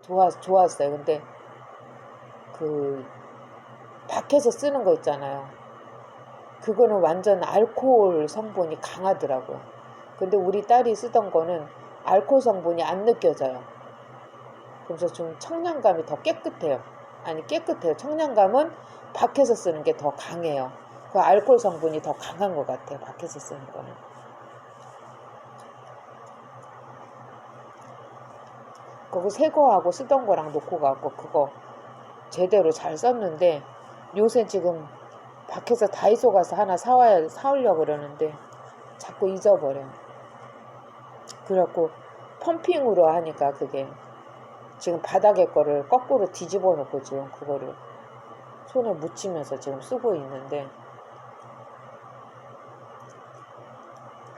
좋았어요. 근데 그 밖에서 쓰는 거 있잖아요. 그거는 완전 알코올 성분이 강하더라고요. 근데 우리 딸이 쓰던 거는 알코올 성분이 안 느껴져요. 그래서 좀 청량감이 더 깨끗해요. 아니 깨끗해요. 청량감은 밖에서 쓰는 게 더 강해요. 그 알코올 성분이 더 강한 것 같아요. 밖에서 쓰는 거는. 그거 새 거하고 쓰던 거랑 놓고 가고 그거 제대로 잘 썼는데 요새 지금 밖에서 다이소 가서 하나 사오려고 그러는데 자꾸 잊어버려요. 그래갖고 펌핑으로 하니까 그게 지금 바닥에 거를 거꾸로 뒤집어 놓고 지금 그거를 손에 묻히면서 지금 쓰고 있는데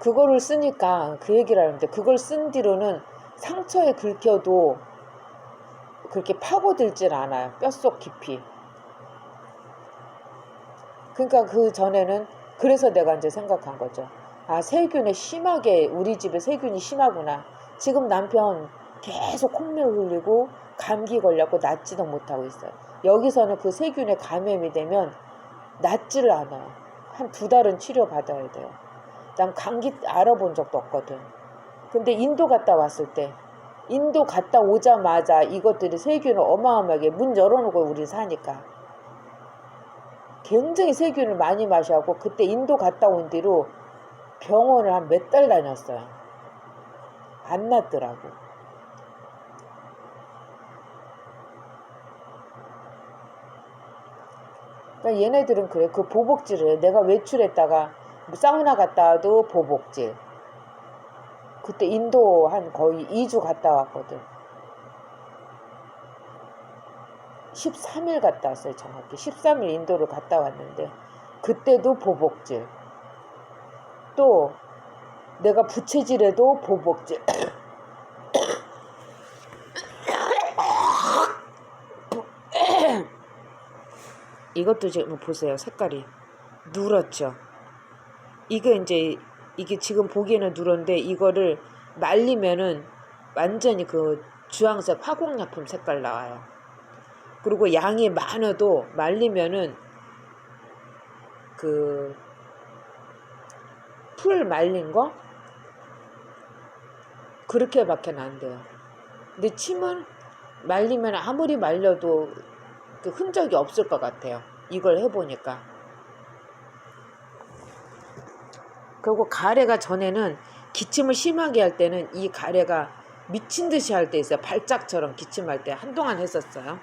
그거를 쓰니까 그 얘기를 하는데 그걸 쓴 뒤로는 상처에 긁혀도 그렇게 파고들질 않아요. 뼛속 깊이. 그러니까 그 전에는 그래서 내가 이제 생각한 거죠. 아, 세균에 심하게 우리 집에 세균이 심하구나. 지금 남편 계속 콧물 흘리고 감기 걸렸고 낫지도 못하고 있어요. 여기서는 그 세균에 감염이 되면 낫지를 않아요. 한 2달은 치료 받아야 돼요. 난 감기 알아본 적도 없거든. 근데 인도 갔다 왔을 때 인도 갔다 오자마자 이것들이 세균을 어마어마하게 문 열어놓고 우리 사니까 굉장히 세균을 많이 마셔하고 그때 인도 갔다 온 뒤로 병원을 한 몇 달 다녔어요. 안 낫더라고. 그러니까 얘네들은 그래. 그 보복질을 해. 내가 외출했다가 사우나 갔다 와도 보복질. 그때 인도 한 거의 2주 갔다 왔거든. 13일 갔다 왔어요. 정확히 13일 인도를 갔다 왔는데 그때도 보복질. 또 내가 부채질해도 보복질. 이것도 지금 보세요. 색깔이 누렇죠. 이게 지금 보기에는 누런데 이거를 말리면은 완전히 그 주황색 화공약품 색깔 나와요. 그리고 양이 많아도 말리면은 그 풀 말린 거 그렇게밖에 안 돼요. 근데 침은 말리면 아무리 말려도 그 흔적이 없을 것 같아요. 이걸 해보니까. 그리고 가래가 전에는 기침을 심하게 할 때는 이 가래가 미친 듯이 할 때 있어요. 발작처럼 기침할 때 한동안 했었어요.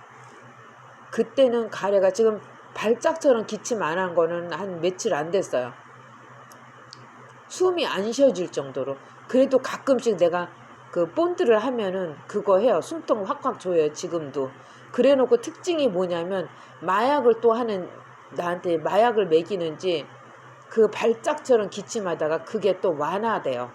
그때는 가래가 지금 발작처럼 기침 안 한 거는 한 며칠 안 됐어요. 숨이 안 쉬어질 정도로. 그래도 가끔씩 내가 그 본드를 하면은 그거 해요. 숨통 확확 조여요. 지금도. 그래 놓고 특징이 뭐냐면 마약을 또 하는 나한테 마약을 먹이는지 그 발작처럼 기침하다가 그게 또 완화돼요.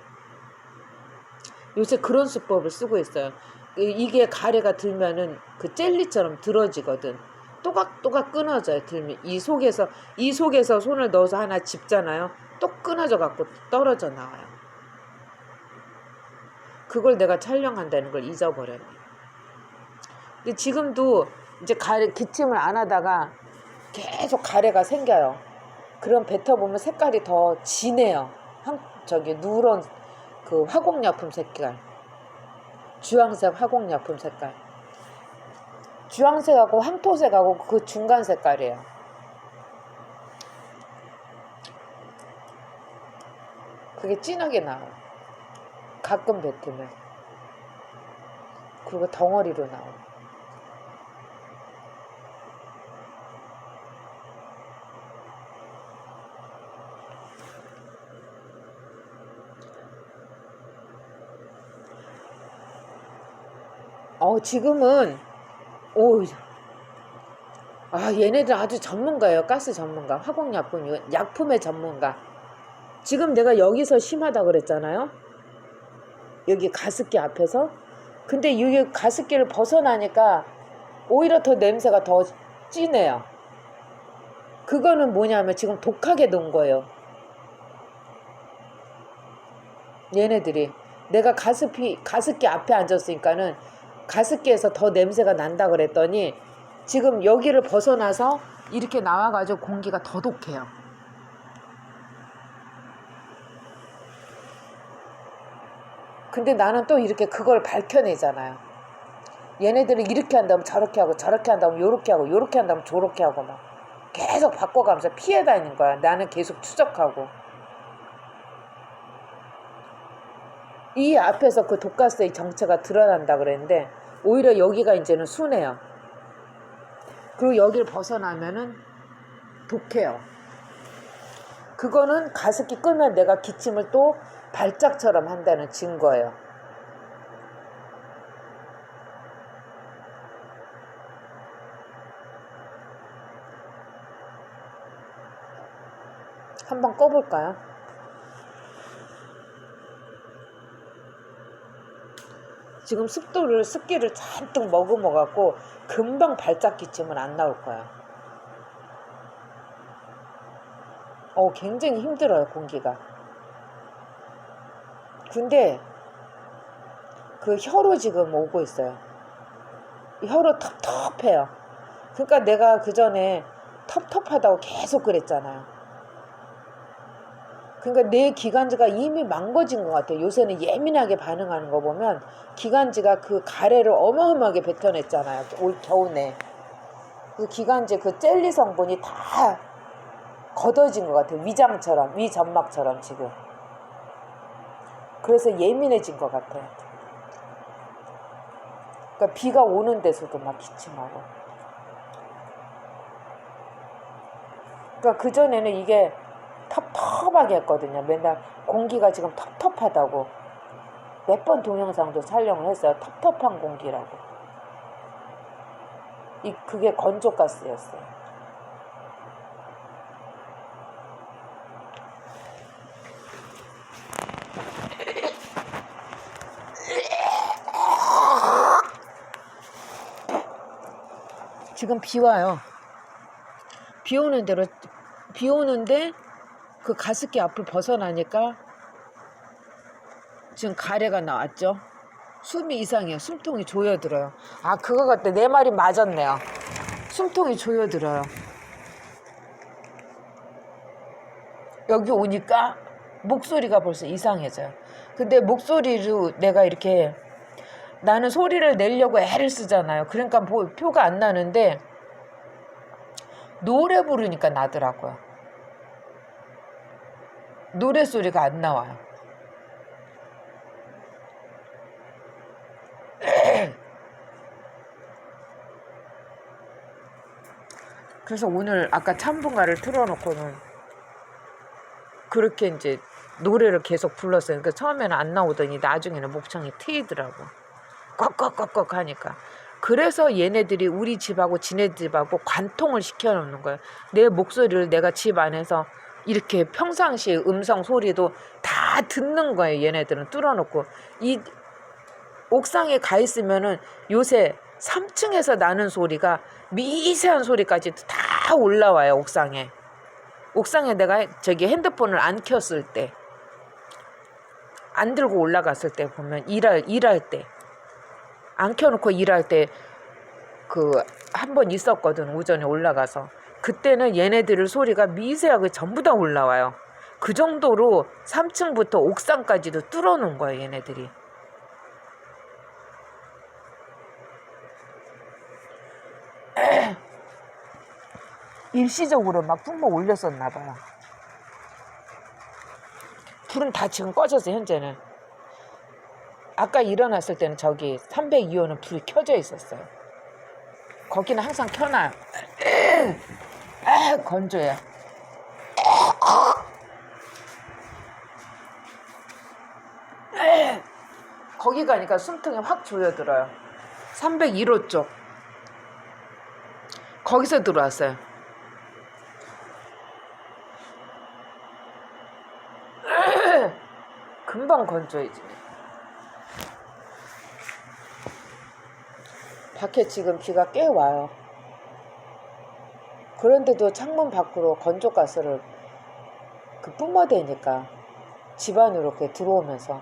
요새 그런 수법을 쓰고 있어요. 이게 가래가 들면은 그 젤리처럼 들어지거든. 또각또각 끊어져요. 들면 이 속에서 손을 넣어서 하나 집잖아요. 또 끊어져 갖고 떨어져 나와요. 그걸 내가 촬영한다는 걸 잊어버렸네. 근데 지금도 이제 기침을 안 하다가 계속 가래가 생겨요. 그럼 뱉어보면 색깔이 더 진해요. 누런 그 화공약품 색깔. 주황색 화공약품 색깔. 주황색하고 황토색하고 그 중간 색깔이에요. 그게 진하게 나와요. 가끔 뱉으면. 그리고 덩어리로 나와요. 지금은 얘네들 아주 전문가예요. 가스 전문가, 화공약품, 약품의 전문가. 지금 내가 여기서 심하다 그랬잖아요. 여기 가습기 앞에서. 근데 여기 가습기를 벗어나니까 오히려 더 냄새가 더 진해요. 그거는 뭐냐면 지금 독하게 놓은 거예요. 얘네들이. 내가 가습기 앞에 앉았으니까는 가습기에서 더 냄새가 난다 그랬더니 지금 여기를 벗어나서 이렇게 나와가지고 공기가 더 독해요. 근데 나는 또 이렇게 그걸 밝혀내잖아요. 얘네들은 이렇게 한다면 저렇게 하고 저렇게 한다면 요렇게 하고 요렇게 한다면 저렇게 하고 막 계속 바꿔가면서 피해 다니는 거야. 나는 계속 추적하고. 이 앞에서 그 독가스의 정체가 드러난다 그랬는데 오히려 여기가 이제는 순해요. 그리고 여기를 벗어나면은 독해요. 그거는 가습기 끄면 내가 기침을 또 발작처럼 한다는 증거예요. 한번 꺼볼까요? 지금 습기를 잔뜩 머금어갖고 금방 발작 기침은 안 나올 거야. 굉장히 힘들어요, 공기가. 근데 그 혀로 지금 오고 있어요. 혀로 텁텁해요. 그러니까 내가 그 전에 텁텁하다고 계속 그랬잖아요. 그러니까 내 기관지가 이미 망가진 것 같아요. 요새는 예민하게 반응하는 거 보면 기관지가 그 가래를 어마어마하게 뱉어냈잖아요. 올 겨우내. 그 기관지 그 젤리 성분이 다 걷어진 것 같아요. 위장처럼, 위점막처럼 지금. 그래서 예민해진 것 같아요. 그러니까 비가 오는 데서도 막 기침하고. 그러니까 그전에는 이게 텁텁하게 했거든요. 맨날 공기가 지금 텁텁하다고. 몇 번 동영상도 촬영을 했어요. 텁텁한 공기라고. 그게 건조가스였어요. 지금 비 와요. 비 오는데 그 가습기 앞을 벗어나니까 지금 가래가 나왔죠. 숨이 이상해요. 숨통이 조여들어요. 그거 같아. 내 말이 맞았네요. 숨통이 조여들어요. 여기 오니까 목소리가 벌써 이상해져요. 근데 목소리로 내가 이렇게 나는 소리를 내려고 애를 쓰잖아요. 그러니까 표가 안 나는데 노래 부르니까 나더라고요. 노래소리가 안 나와요. 그래서 오늘 아까 참분가를 틀어놓고는 그렇게 이제 노래를 계속 불렀어요. 그러니까 처음에는 안 나오더니 나중에는 목청이 트이더라고. 꺽꺽꺽꺽 하니까. 그래서 얘네들이 우리 집하고 지네 집하고 관통을 시켜놓는 거예요. 내 목소리를 내가 집 안에서 이렇게 평상시 음성 소리도 다 듣는 거예요. 얘네들은 뚫어놓고. 이 옥상에 가 있으면은 요새 3층에서 나는 소리가 미세한 소리까지 다 올라와요. 옥상에 내가 저기 핸드폰을 안 켰을 때, 안 들고 올라갔을 때 보면 일할 때 안 켜놓고 일할 때 한 번 있었거든. 오전에 올라가서 그때는 얘네들 소리가 미세하게 전부 다 올라와요. 그 정도로 3층부터 옥상까지도 뚫어놓은 거예요. 얘네들이. 일시적으로 막 뿜어 올렸었나 봐요. 불은 다 지금 꺼졌어요. 현재는. 아까 일어났을 때는 저기 302호는 불이 켜져 있었어요. 거기는 항상 켜놔요. 건조해요. 거기 가니까 숨통이 확 조여들어요. 301호 쪽. 거기서 들어왔어요. 금방 건조해지네. 밖에 지금 비가 꽤 와요. 그런데도 창문 밖으로 건조가스를 뿜어대니까 집 안으로 이렇게 들어오면서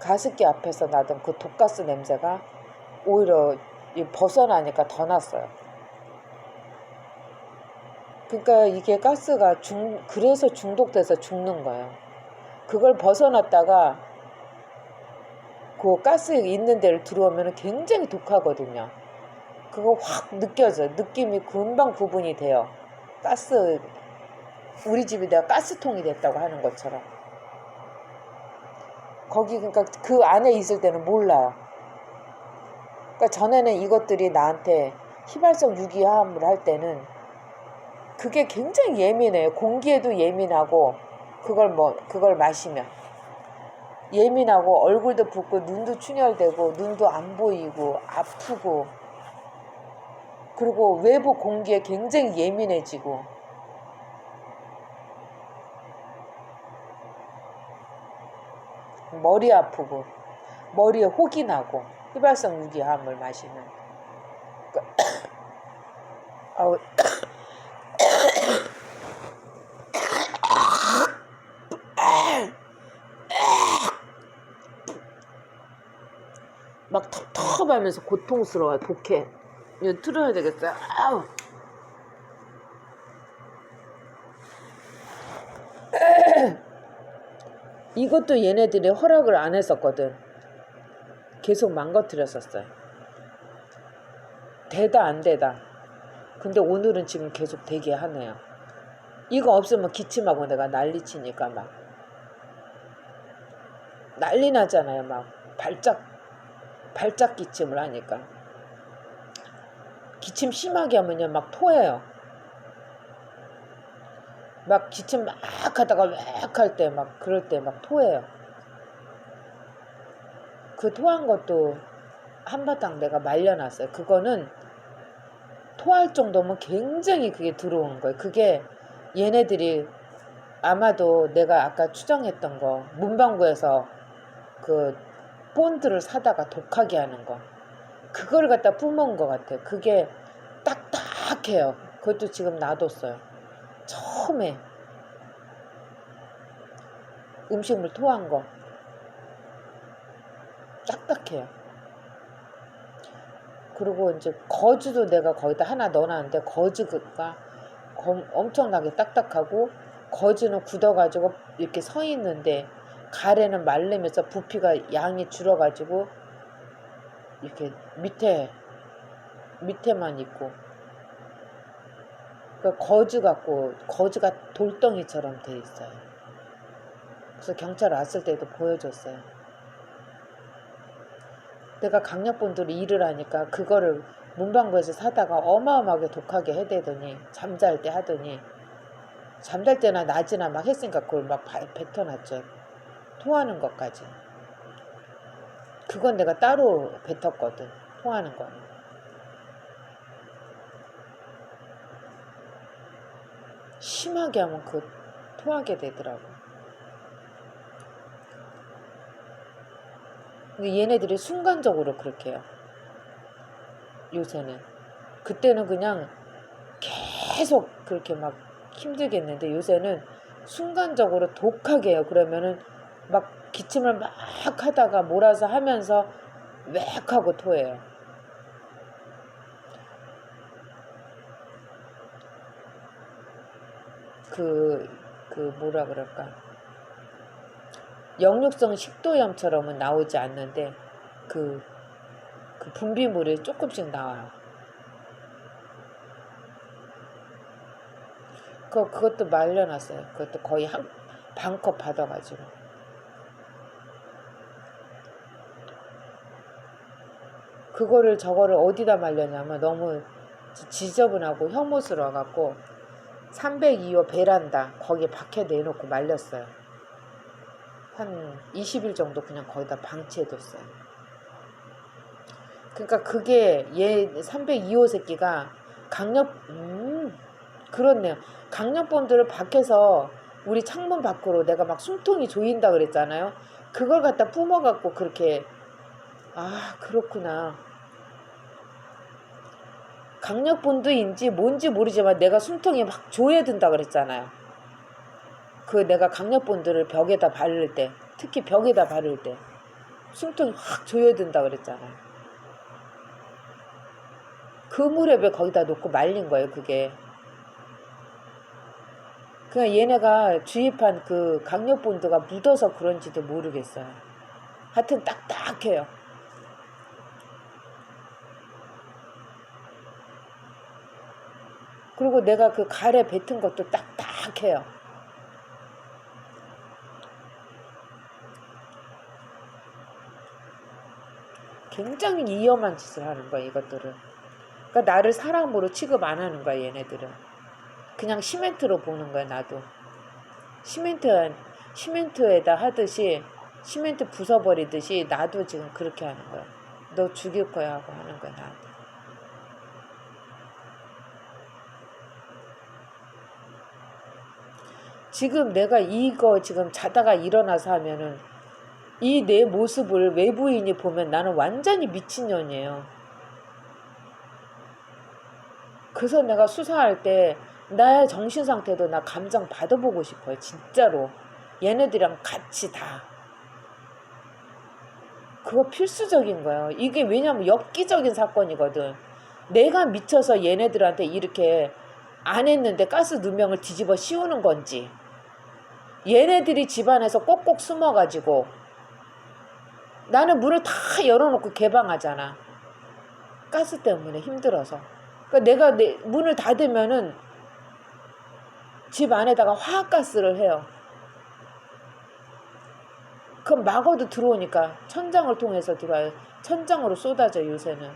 가습기 앞에서 나던 그 독가스 냄새가 오히려 벗어나니까 더 났어요. 그러니까 이게 가스가 그래서 중독돼서 죽는 거예요. 그걸 벗어났다가 그 가스 있는 데를 들어오면 굉장히 독하거든요. 그거 확 느껴져요. 느낌이 금방 구분이 돼요. 가스, 우리 집이 내가 가스통이 됐다고 하는 것처럼. 거기 그러니까 그 안에 있을 때는 몰라요. 그러니까 전에는 이것들이 나한테 휘발성 유기화합을 할 때는 그게 굉장히 예민해요. 공기에도 예민하고 그걸 마시면 예민하고 얼굴도 붓고 눈도 충혈되고 눈도 안 보이고 아프고 그리고 외부 공기에 굉장히 예민해지고 머리 아프고 머리에 혹이 나고 휘발성 유기화합을 마시면 아우 막 텁텁하면서 고통스러워요. 독해. 이거 틀어야 되겠어요. 아우. 이것도 얘네들이 허락을 안 했었거든. 계속 망가뜨렸었어요. 되다 안 되다. 근데 오늘은 지금 계속 되게 하네요. 이거 없으면 기침하고 내가 난리치니까 막 난리 나잖아요. 막 발작 기침을 하니까. 기침 심하게 하면요 막 토해요. 막 기침 막 하다가 웩 할 때 막 그럴 때 막 토해요. 그 토한 것도 한바탕 내가 말려놨어요. 그거는 토할 정도면 굉장히 그게 들어오는 거예요. 그게 얘네들이 아마도 내가 아까 추정했던 거 문방구에서 그 본드를 사다가 독하게 하는 거 그걸 갖다 뿜은 것 같아요. 그게 딱딱해요. 그것도 지금 놔뒀어요. 처음에 음식물 토한 거 딱딱해요. 그리고 이제 거즈도 내가 거기다 하나 넣어놨는데 거즈가 엄청나게 딱딱하고 거즈는 굳어가지고 이렇게 서 있는데 가래는 말리면서 부피가 양이 줄어가지고 이렇게 밑에만 있고 그 거즈가 돌덩이처럼 돼 있어요. 그래서 경찰 왔을 때도 보여줬어요. 내가 강력본드로 일을 하니까 그거를 문방구에서 사다가 어마어마하게 독하게 해대더니 잠잘 때 하더니 잠잘 때나 낮이나 막 했으니까 그걸 막 뱉어놨죠. 토하는 것까지. 그건 내가 따로 뱉었거든. 토하는 거는. 심하게 하면 토하게 되더라고. 근데 얘네들이 순간적으로 그렇게 해요. 요새는. 그때는 그냥 계속 그렇게 막 힘들게 했는데 요새는 순간적으로 독하게 해요. 그러면은 막 기침을 막 하다가 몰아서 하면서 웩 하고 토해요. 뭐라 그럴까. 역류성 식도염처럼은 나오지 않는데 그 분비물이 조금씩 나와요. 그것도 말려놨어요. 그것도 거의 반컵 받아가지고. 저거를 어디다 말렸냐면 너무 지저분하고 혐오스러워갖고 302호 베란다 거기에 밖에 내놓고 말렸어요. 한 20일 정도 그냥 거기다 방치해뒀어요. 그러니까 그게 얘 302호 새끼가 그렇네요. 강력본드를 밖에서 우리 창문 밖으로 내가 막 숨통이 조인다 그랬잖아요. 그걸 갖다 뿜어갖고 그렇게 그렇구나. 강력본드인지 뭔지 모르지만 내가 숨통이 막 조여든다 그랬잖아요. 내가 강력본드를 벽에다 바를 때, 특히 벽에다 바를 때 숨통이 확 조여든다 그랬잖아. 그 무렵에 거기다 놓고 말린 거예요, 그게. 그냥 얘네가 주입한 그 강력본드가 묻어서 그런지도 모르겠어요. 하여튼 딱딱해요. 그리고 내가 그 갈에 뱉은 것도 딱딱해요. 굉장히 위험한 짓을 하는 거야, 이것들은. 그러니까 나를 사람으로 취급 안 하는 거야, 얘네들은. 그냥 시멘트로 보는 거야, 나도. 시멘트에다 하듯이, 시멘트 부숴버리듯이 나도 지금 그렇게 하는 거야. 너 죽일 거야 하고 하는 거야, 나한테. 지금 내가 이거 지금 자다가 일어나서 하면은 이 내 모습을 외부인이 보면 나는 완전히 미친년이에요. 그래서 내가 수사할 때 나의 정신 상태도 나 감정 받아보고 싶어요. 진짜로. 얘네들이랑 같이 다. 그거 필수적인 거예요. 이게 왜냐면 엽기적인 사건이거든. 내가 미쳐서 얘네들한테 이렇게 안 했는데 가스 누명을 뒤집어 씌우는 건지, 얘네들이 집안에서 꼭꼭 숨어가지고 나는 문을 다 열어놓고 개방하잖아. 가스 때문에 힘들어서. 그러니까 내가 문을 닫으면은 집 안에다가 화학가스를 해요. 그럼 막어도 들어오니까 천장을 통해서 들어와요. 천장으로 쏟아져 요새는.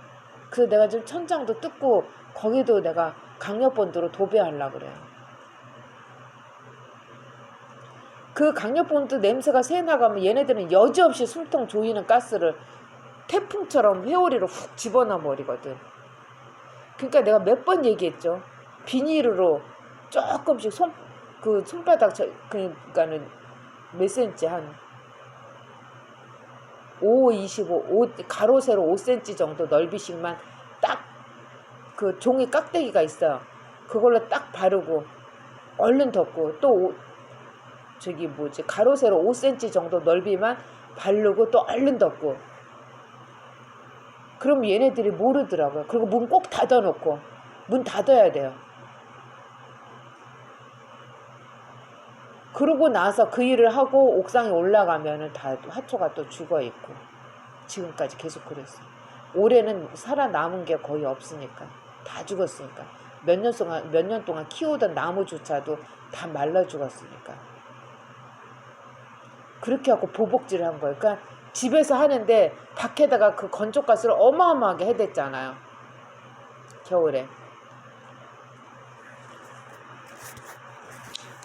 그래서 내가 지금 천장도 뜯고 거기도 내가 강력본드로 도배하려고 그래요. 그 강력본드 냄새가 새 나가면 얘네들은 여지없이 숨통 조이는 가스를 태풍처럼 회오리로 훅 집어넣어 버리거든. 그러니까 내가 몇 번 얘기했죠. 비닐으로 조금씩 손바닥 그러니까는 몇 센치 한 5, 25, 가로 세로 5cm 정도 넓이씩만 딱 그 종이 깍대기가 있어요. 그걸로 딱 바르고 얼른 덮고 또 가로 세로 5cm 정도 넓이만 바르고 또 얼른 덮고. 그럼 얘네들이 모르더라고요. 그리고 문 꼭 닫아놓고. 문 닫아야 돼요. 그러고 나서 그 일을 하고 옥상에 올라가면은 다 화초가 또 죽어있고. 지금까지 계속 그랬어요. 올해는 살아남은 게 거의 없으니까. 다 죽었으니까. 몇 년 동안 키우던 나무조차도 다 말라 죽었으니까. 그렇게 하고 보복질을 한 거예요. 그러니까 집에서 하는데 밖에다가 그 건조가스를 어마어마하게 해댔잖아요. 겨울에.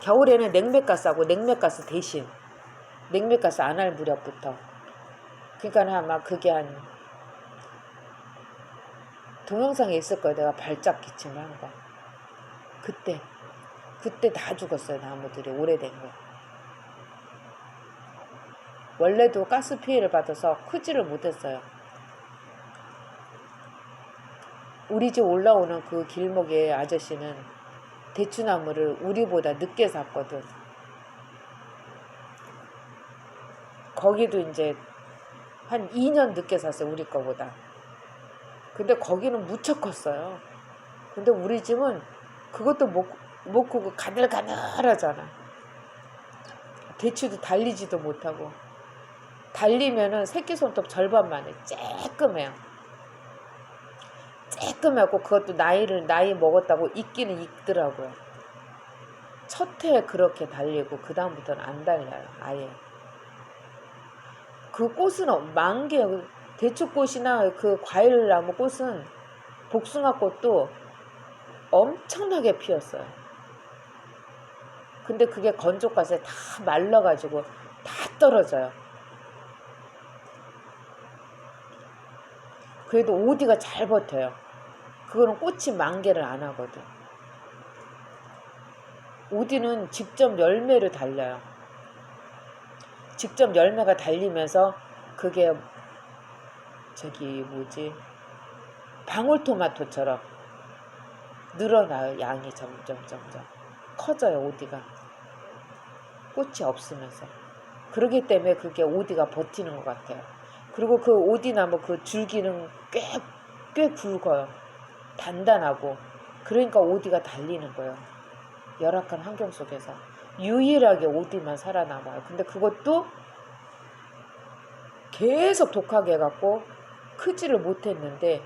겨울에는 냉매가스하고 냉매가스 대신 냉매가스 안 할 무렵부터. 그러니까 아마 그게 한 동영상에 있을 거예요. 내가 발작 기침을 한 거. 그때 다 죽었어요. 나무들이 오래된 거. 원래도 가스 피해를 받아서 크지를 못했어요. 우리 집 올라오는 그 길목의 아저씨는 대추나무를 우리보다 늦게 샀거든. 거기도 이제 한 2년 늦게 샀어요. 우리 거보다. 근데 거기는 무척 컸어요. 근데 우리 집은 그것도 못 크고 가늘가늘하잖아. 대추도 달리지도 못하고. 달리면은 새끼손톱 절반만 해. 쬐끔해요. 쬐끔하고 그것도 나이 먹었다고 익기는 익더라고요. 첫 해에 그렇게 달리고 그 다음부터는 안 달려요. 아예. 그 꽃은 만개, 대추꽃이나 그 과일나무 꽃은 복숭아꽃도 엄청나게 피었어요. 근데 그게 건조가스에 다 말라가지고 다 떨어져요. 그래도 오디가 잘 버텨요. 그거는 꽃이 만개를 안 하거든. 오디는 직접 열매를 달려요. 직접 열매가 달리면서 그게 방울토마토처럼 늘어나요. 양이 점점 커져요. 오디가 꽃이 없으면서. 그러기 때문에 그게 오디가 버티는 것 같아요. 그리고 그 오디나무 그 줄기는 꽤 굵어요. 단단하고. 그러니까 오디가 달리는 거예요. 열악한 환경 속에서. 유일하게 오디만 살아남아요. 근데 그것도 계속 독하게 해갖고 크지를 못했는데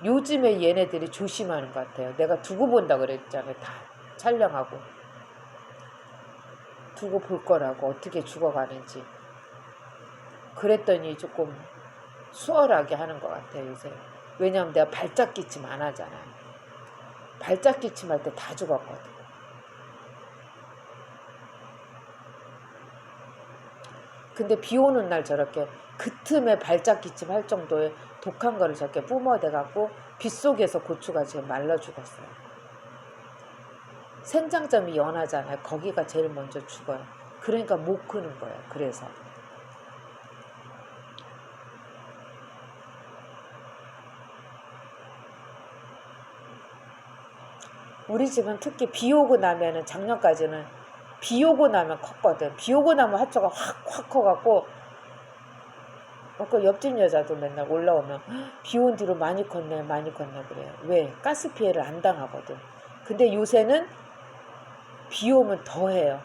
요즘에 얘네들이 조심하는 것 같아요. 내가 두고 본다 그랬잖아요. 다 촬영하고. 두고 볼 거라고 어떻게 죽어가는지. 그랬더니 조금 수월하게 하는 것 같아요 요새. 왜냐면 내가 발작 기침 안 하잖아요. 발작 기침 할 때 다 죽었거든. 근데 비 오는 날 저렇게 그 틈에 발작 기침 할 정도의 독한 거를 저렇게 뿜어대갖고 빗속에서 고추가 지금 말라 죽었어요. 생장점이 연하잖아요. 거기가 제일 먼저 죽어요. 그러니까 못 크는 거예요. 그래서 우리 집은 특히 비 오고 나면은 작년까지는 비 오고 나면 컸거든. 비 오고 나면 화초가 확 커갖고 그 옆집 여자도 맨날 올라오면 비 온 뒤로 많이 컸네 그래요. 왜? 가스 피해를 안 당하거든. 근데 요새는 비 오면 더해요.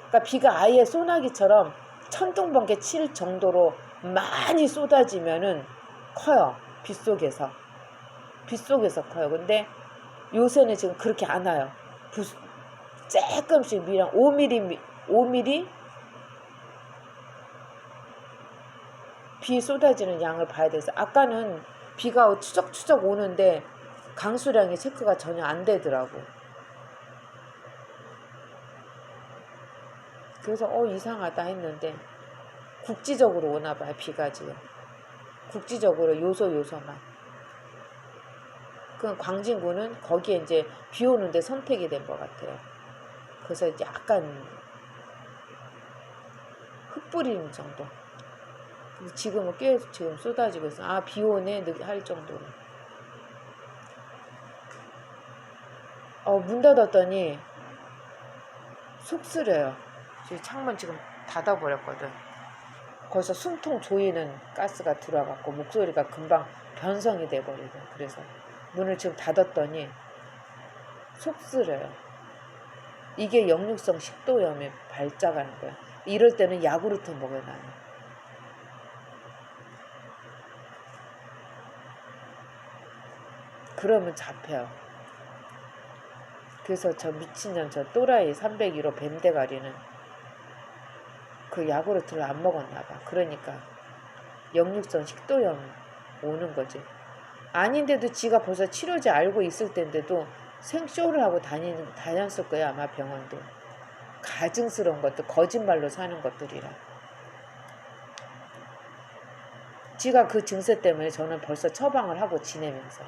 그러니까 비가 아예 소나기처럼 천둥번개 칠 정도로 많이 쏟아지면은 커요. 빗속에서 커요. 근데 요새는 지금 그렇게 안 와요. 조금씩 미랑 5mm 비 쏟아지는 양을 봐야 돼서 아까는 비가 추적추적 오는데 강수량이 체크가 전혀 안 되더라고. 그래서 이상하다 했는데 국지적으로 오나 봐요. 비가 지금 국지적으로 요소만. 그 광진구는 거기에 이제 비 오는데 선택이 된 것 같아요. 그래서 약간 흙 뿌리는 정도. 지금은 꽤 지금 쏟아지고 있어. 비 오네 할 정도로. 문 닫았더니 속 쓰려요. 지금 창문 지금 닫아버렸거든. 거기서 숨통 조이는 가스가 들어와갖고 목소리가 금방 변성이 돼버리고. 그래서 문을 지금 닫았더니 속 쓰려요. 이게 역류성 식도염에 발작하는 거야. 이럴 때는 야구르트 먹어요 나는. 그러면 잡혀요. 그래서 저 미친년 저 또라이 301호 뱀대가리는 그 야구르트를 안 먹었나봐. 그러니까 역류성 식도염 오는 거지. 아닌데도 지가 벌써 치료제 알고 있을 텐데도 생쇼를 하고 다녔을 거야 아마 병원도. 가증스러운 것들 거짓말로 사는 것들이라. 지가 그 증세 때문에 저는 벌써 처방을 하고 지내면서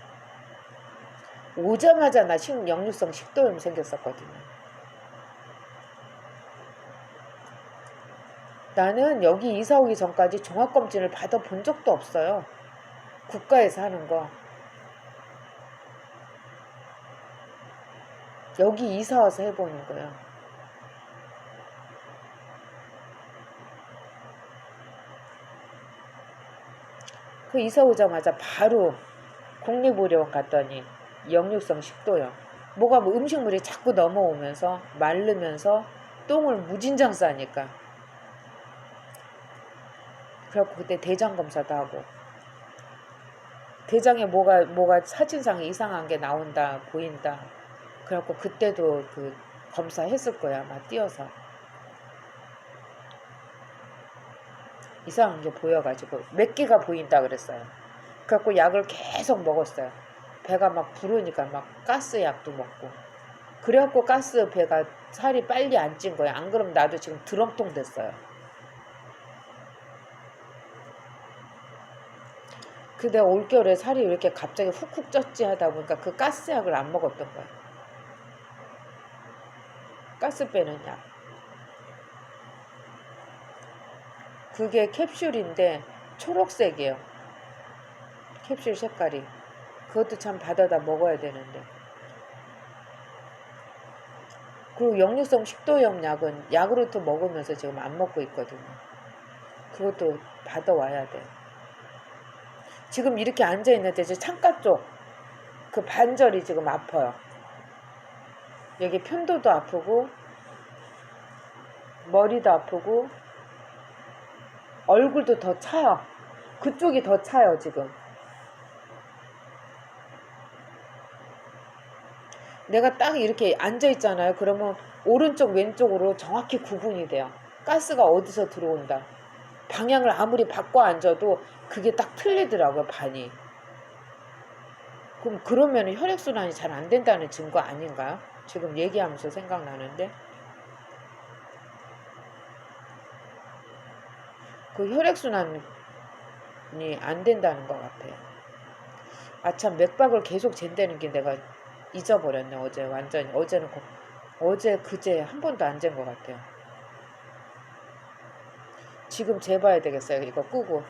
오자마자 나 역류성 식도염 생겼었거든요. 나는 여기 이사 오기 전까지 종합검진을 받아본 적도 없어요. 국가에서 하는 거. 여기 이사 와서 해보는 거예요. 그 이사 오자마자 바로 국립의료원 갔더니 역류성 식도염. 뭐가 음식물이 자꾸 넘어오면서 마르면서 똥을 무진장 싸니까. 그래갖고 그때 대장 검사도 하고 대장에 뭐가 사진상에 이상한 게 나온다 보인다. 그래갖고 그때도 그 검사했을 거야 아마 띄어서. 이상한 게 보여가지고 몇 개가 보인다 그랬어요. 그래갖고 약을 계속 먹었어요. 배가 막 부르니까 막 가스 약도 먹고. 그래갖고 가스 배가 살이 빨리 안 찐 거야. 안 그러면 나도 지금 드럼통 됐어요. 근데 올겨울에 살이 왜 이렇게 갑자기 훅훅 쪘지 하다 보니까 그 가스약을 안 먹었던 거야. 가스 빼는 약. 그게 캡슐인데 초록색이에요. 캡슐 색깔이. 그것도 참 받아다 먹어야 되는데. 그리고 역류성 식도염 약은 야구르트 먹으면서 지금 안 먹고 있거든요. 그것도 받아와야 돼. 지금 이렇게 앉아있는데 저 창가 쪽 그 반절이 지금 아파요. 여기 편도도 아프고 머리도 아프고 얼굴도 더 차요. 그쪽이 더 차요 지금. 내가 딱 이렇게 앉아있잖아요. 그러면 오른쪽 왼쪽으로 정확히 구분이 돼요. 가스가 어디서 들어온다. 방향을 아무리 바꿔 앉아도 그게 딱 틀리더라고요. 반이. 그럼 그러면 혈액순환이 잘 안 된다는 증거 아닌가요? 지금 얘기하면서 생각나는데 그 혈액순환이 안 된다는 것 같아요. 아 참 맥박을 계속 잰다는 게 내가 잊어버렸네. 어제 완전히 어제는 어제 그제 한 번도 안 잰 것 같아요. 지금 재봐야 되겠어요. 이거 끄고.